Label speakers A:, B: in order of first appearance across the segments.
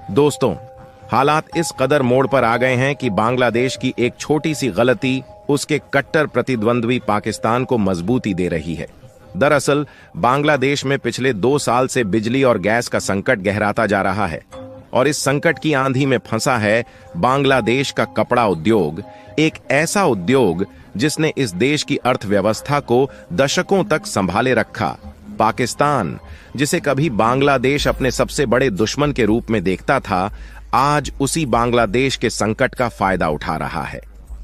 A: दोस्तों, हालात इस कदर मोड़ पर आ गए हैं कि बांग्लादेश की एक छोटी सी गलती उसके कट्टर प्रतिद्वंद्वी पाकिस्तान को मजबूती दे रही है। दरअसल बांग्लादेश में पिछले 2 साल से बिजली और गैस का संकट गहराता जा रहा है और इस संकट की आंधी में फंसा है बांग्लादेश का कपड़ा उद्योग, एक ऐसा उद्योग जिसने इस देश की अर्थव्यवस्था को दशकों तक संभाले रखा। पाकिस्तान, जिसे कभी बांग्लादेश अपने सबसे बड़े दुश्मन के रूप में देखता था, आज उसी बांग्लादेश के संकट का फायदा उठा रहा है।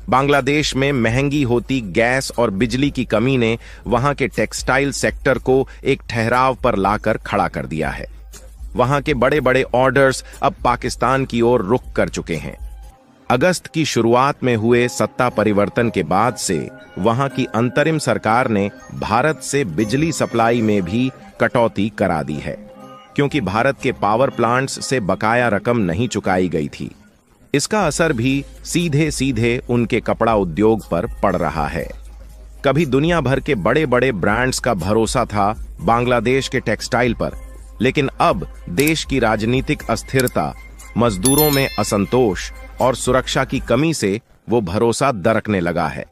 A: बांग्लादेश में महंगी होती गैस और बिजली की कमी ने वहां के टेक्सटाइल सेक्टर को एक ठहराव पर लाकर खड़ा कर दिया है। वहां के बड़े बड़े ऑर्डर्स अब पाकिस्तान की ओर रुख कर चुके हैं। अगस्त की शुरुआत में हुए सत्ता परिवर्तन के बाद से वहां की अंतरिम सरकार ने भारत से बिजली सप्लाई में भी कटौती करा दी है, क्योंकि भारत के पावर प्लांट्स से बकाया रकम नहीं चुकाई गई थी। इसका असर भी सीधे सीधे उनके कपड़ा उद्योग पर पड़ रहा है। कभी दुनिया भर के बड़े बड़े ब्रांड्स का भरोसा था बांग्लादेश के टेक्सटाइल पर, लेकिन अब देश की राजनीतिक अस्थिरता, मजदूरों में असंतोष और सुरक्षा की कमी से वो भरोसा दरकने लगा है।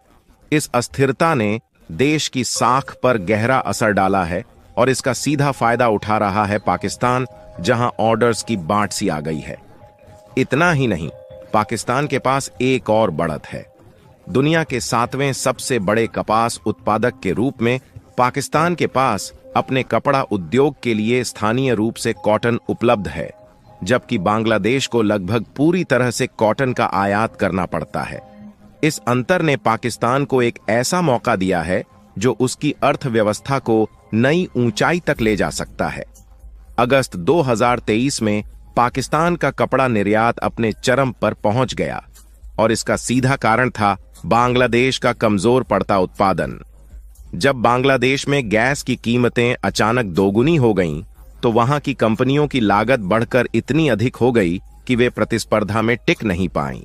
A: इस अस्थिरता ने देश की साख पर गहरा असर डाला है और इसका सीधा फायदा उठा रहा है पाकिस्तान, जहां ऑर्डर्स की बाढ़ सी आ गई है। इतना ही नहीं, पाकिस्तान के पास एक और बढ़त है। दुनिया के 7वें सबसे बड़े कपास उत्पादक के रूप में पाकिस्तान के पास अपने कपड़ा उद्योग के लिए स्थानीय रूप से कॉटन उपलब्ध है, जबकि बांग्लादेश को लगभग पूरी तरह से कॉटन का आयात करना पड़ता है। इस अंतर ने पाकिस्तान को एक ऐसा मौका दिया है जो उसकी अर्थव्यवस्था को नई ऊंचाई तक ले जा सकता है। अगस्त 2023 में पाकिस्तान का कपड़ा निर्यात अपने चरम पर पहुंच गया और इसका सीधा कारण था बांग्लादेश का कमजोर पड़ता उत्पादन। जब बांग्लादेश में गैस की कीमतें अचानक दोगुनी हो गईं, तो वहां की कंपनियों की लागत बढ़कर इतनी अधिक हो गई कि वे प्रतिस्पर्धा में टिक नहीं पाईं।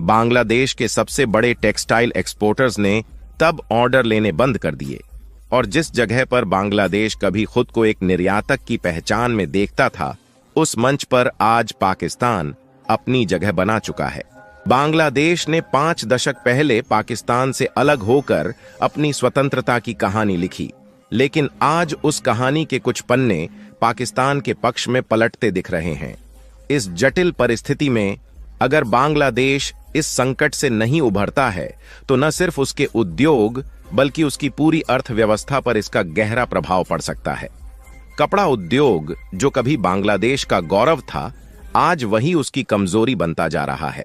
A: बांग्लादेश के सबसे बड़े टेक्सटाइल एक्सपोर्टर्स ने तब ऑर्डर लेने बंद कर दिए और जिस जगह पर बांग्लादेश कभी खुद को एक निर्यातक की पहचान में देखता था, उस मंच पर आज पाकिस्तान अपनी जगह बना चुका है। बांग्लादेश ने 5 दशक पहले पाकिस्तान से अलग होकर अपनी स्वतंत्रता की कहानी लिखी, लेकिन आज उस कहानी के कुछ पन्ने पाकिस्तान के पक्ष में पलटते दिख रहे हैं। इस जटिल परिस्थिति में अगर बांग्लादेश इस संकट से नहीं उभरता है, तो न सिर्फ उसके उद्योग बल्कि उसकी पूरी अर्थव्यवस्था पर इसका गहरा प्रभाव पड़ सकता है। कपड़ा उद्योग, जो कभी बांग्लादेश का गौरव था, आज वही उसकी कमजोरी बनता जा रहा है।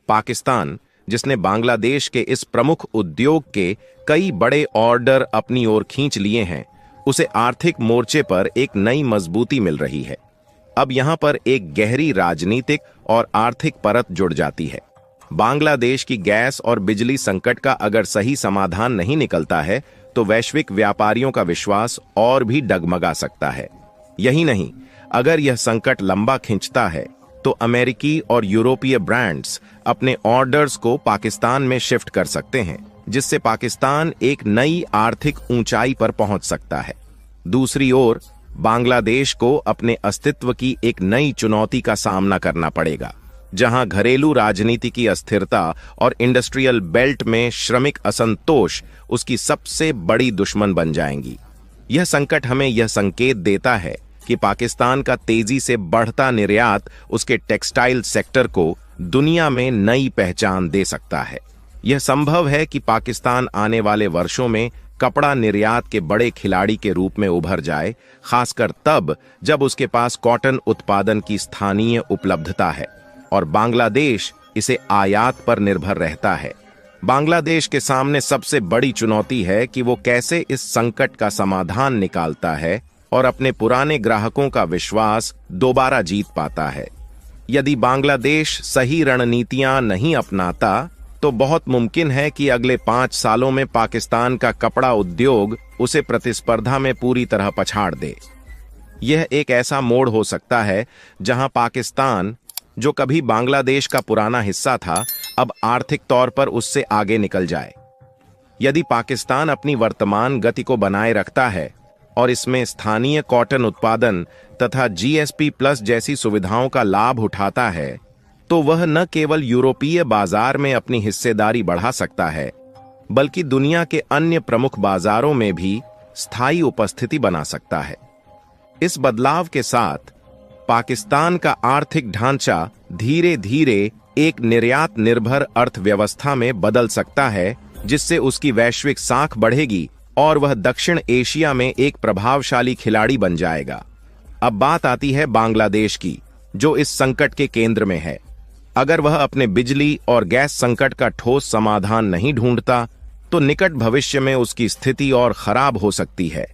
A: पाकिस्तान, जिसने बांग्लादेश के इस प्रमुख उद्योग के कई बड़े ऑर्डर अपनी ओर खींच लिए हैं, उसे आर्थिक मोर्चे पर एक नई मजबूती मिल रही है। अब यहां पर एक गहरी राजनीतिक और आर्थिक परत जुड़ जाती है। बांग्लादेश की गैस और बिजली संकट का अगर सही समाधान नहीं निकलता है, तो वैश्विक व्यापारियों का विश्वास और भी डगमगा सकता है। यही नहीं, अगर यह संकट लंबा खिंचता है, तो अमेरिकी और यूरोपीय ब्रांड्स अपने ऑर्डर्स को पाकिस्तान में शिफ्ट कर सकते हैं, जिससे पाकिस्तान एक नई आर्थिक ऊंचाई पर पहुंच सकता है। दूसरी ओर बांग्लादेश को अपने अस्तित्व की एक नई चुनौती का सामना करना पड़ेगा, जहां घरेलू राजनीति की अस्थिरता और इंडस्ट्रियल बेल्ट में श्रमिक असंतोष उसकी सबसे बड़ी दुश्मन बन जाएंगी। यह संकट हमें यह संकेत देता है कि पाकिस्तान का तेजी से बढ़ता निर्यात उसके टेक्सटाइल सेक्टर को दुनिया में नई पहचान दे सकता है। यह संभव है कि पाकिस्तान आने वाले वर्षों में कपड़ा निर्यात के बड़े खिलाड़ी के रूप में उभर जाए, खासकर तब जब उसके पास कॉटन उत्पादन की स्थानीय उपलब्धता है और बांग्लादेश इसे आयात पर निर्भर रहता है। बांग्लादेश के सामने सबसे बड़ी चुनौती है कि वो कैसे इस संकट का समाधान निकालता है और अपने पुराने ग्राहकों का विश्वास दोबारा जीत पाता है। यदि बांग्लादेश सही रणनीतियां नहीं अपनाता, तो बहुत मुमकिन है कि अगले 5 सालों में पाकिस्तान का कपड़ा उद्योग उसे प्रतिस्पर्धा में पूरी तरह पछाड़ दे। यह एक ऐसा मोड़ हो सकता है जहां पाकिस्तान, जो कभी बांग्लादेश का पुराना हिस्सा था, अब आर्थिक तौर पर उससे आगे निकल जाए। यदि पाकिस्तान अपनी वर्तमान गति को बनाए रखता है और इसमें स्थानीय कॉटन उत्पादन तथा जीएसपी प्लस जैसी सुविधाओं का लाभ उठाता है, तो वह न केवल यूरोपीय बाजार में अपनी हिस्सेदारी बढ़ा सकता है, बल्कि दुनिया के अन्य प्रमुख बाजारों में भी स्थायी उपस्थिति बना सकता है। इस बदलाव के साथ पाकिस्तान का आर्थिक ढांचा धीरे धीरे एक निर्यात निर्भर अर्थव्यवस्था में बदल सकता है, जिससे उसकी वैश्विक साख बढ़ेगी और वह दक्षिण एशिया में एक प्रभावशाली खिलाड़ी बन जाएगा। अब बात आती है बांग्लादेश की, जो इस संकट के केंद्र में है। अगर वह अपने बिजली और गैस संकट का ठोस समाधान नहीं ढूंढता, तो निकट भविष्य में उसकी स्थिति और खराब हो सकती है।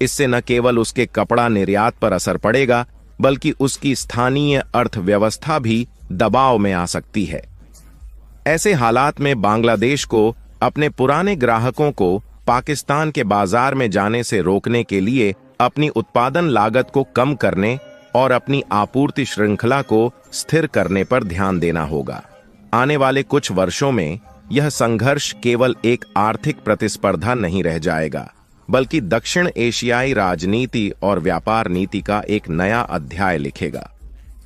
A: इससे न केवल उसके कपड़ा निर्यात पर असर पड़ेगा, बल्कि उसकी स्थानीय अर्थव्यवस्था भी दबाव में आ सकती है। ऐसे हालात में बांग्लादेश को अपने पुराने ग्राहकों को पाकिस्तान के बाजार में जाने से रोकने के लिए अपनी उत्पादन लागत को कम करने और अपनी आपूर्ति श्रृंखला को स्थिर करने पर ध्यान देना होगा। आने वाले कुछ वर्षों में यह संघर्ष केवल एक आर्थिक प्रतिस्पर्धा नहीं रह जाएगा, बल्कि दक्षिण एशियाई राजनीति और व्यापार नीति का एक नया अध्याय लिखेगा।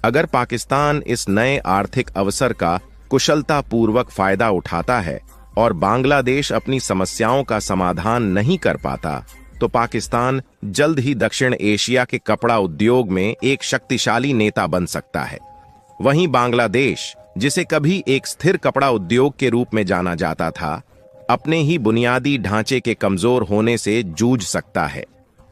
A: अगर पाकिस्तान इस नए आर्थिक अवसर का कुशलतापूर्वक फायदा उठाता है और बांग्लादेश अपनी समस्याओं का समाधान नहीं कर पाता, तो पाकिस्तान जल्द ही दक्षिण एशिया के कपड़ा उद्योग में एक शक्तिशाली नेता बन सकता है। वहीं बांग्लादेश, जिसे कभी एक स्थिर कपड़ा उद्योग के रूप में जाना जाता था, अपने ही बुनियादी ढांचे के कमजोर होने से जूझ सकता है।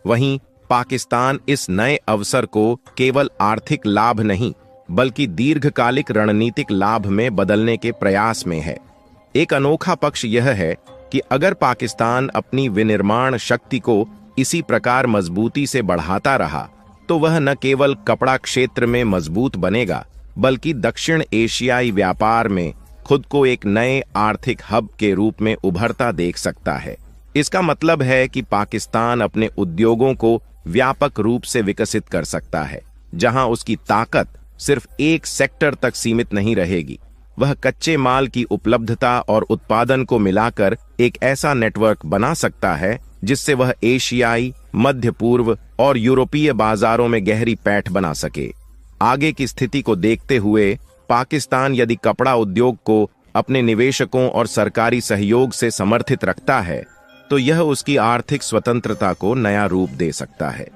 A: वहीं पाकिस्तान इस नए अवसर को केवल आर्थिक लाभ नहीं, बल्कि दीर्घकालिक रणनीतिक लाभ में बदलने के प्रयास में है। एक अनोखा पक्ष यह है कि अगर पाकिस्तान अपनी विनिर्माण शक्ति को इसी प्रकार मजबूती से बढ़ाता रहा, तो वह न केवल कपड़ा क्षेत्र में मजबूत बनेगा, बल्कि दक्षिण एशियाई व्यापार में खुद को एक नए आर्थिक हब के रूप में उभरता देख सकता है। इसका मतलब है कि पाकिस्तान अपने उद्योगों को व्यापक रूप से विकसित कर सकता है, जहां उसकी ताकत सिर्फ एक सेक्टर तक सीमित नहीं रहेगी। वह कच्चे माल की उपलब्धता और उत्पादन को मिलाकर एक ऐसा नेटवर्क बना सकता है, जिससे वह एशियाई, मध्य पूर्व और यूरोपीय बाजारों में गहरी पैठ बना सके। आगे की स्थिति को देखते हुए पाकिस्तान यदि कपड़ा उद्योग को अपने निवेशकों और सरकारी सहयोग से समर्थित रखता है, तो यह उसकी आर्थिक स्वतंत्रता को नया रूप दे सकता है।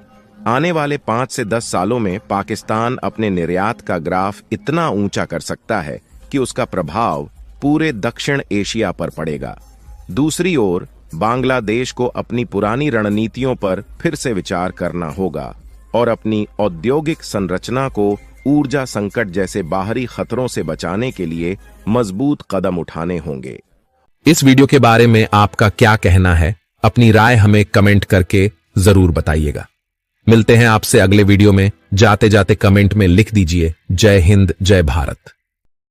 A: आने वाले 5 से 10 सालों में पाकिस्तान अपने निर्यात का ग्राफ इतना ऊंचा कर सकता है कि उसका प्रभाव पूरे दक्षिण एशिया पर पड़ेगा। दूसरी ओर बांग्लादेश को अपनी पुरानी रणनीतियों पर फिर से विचार करना होगा और अपनी औद्योगिक संरचना को ऊर्जा संकट जैसे बाहरी खतरों से बचाने के लिए मजबूत कदम उठाने होंगे।
B: इस वीडियो के बारे में आपका क्या कहना है? अपनी राय हमें कमेंट करके जरूर बताइएगा। मिलते हैं आपसे अगले वीडियो में। जाते जाते कमेंट में लिख दीजिए जय हिंद, जय भारत।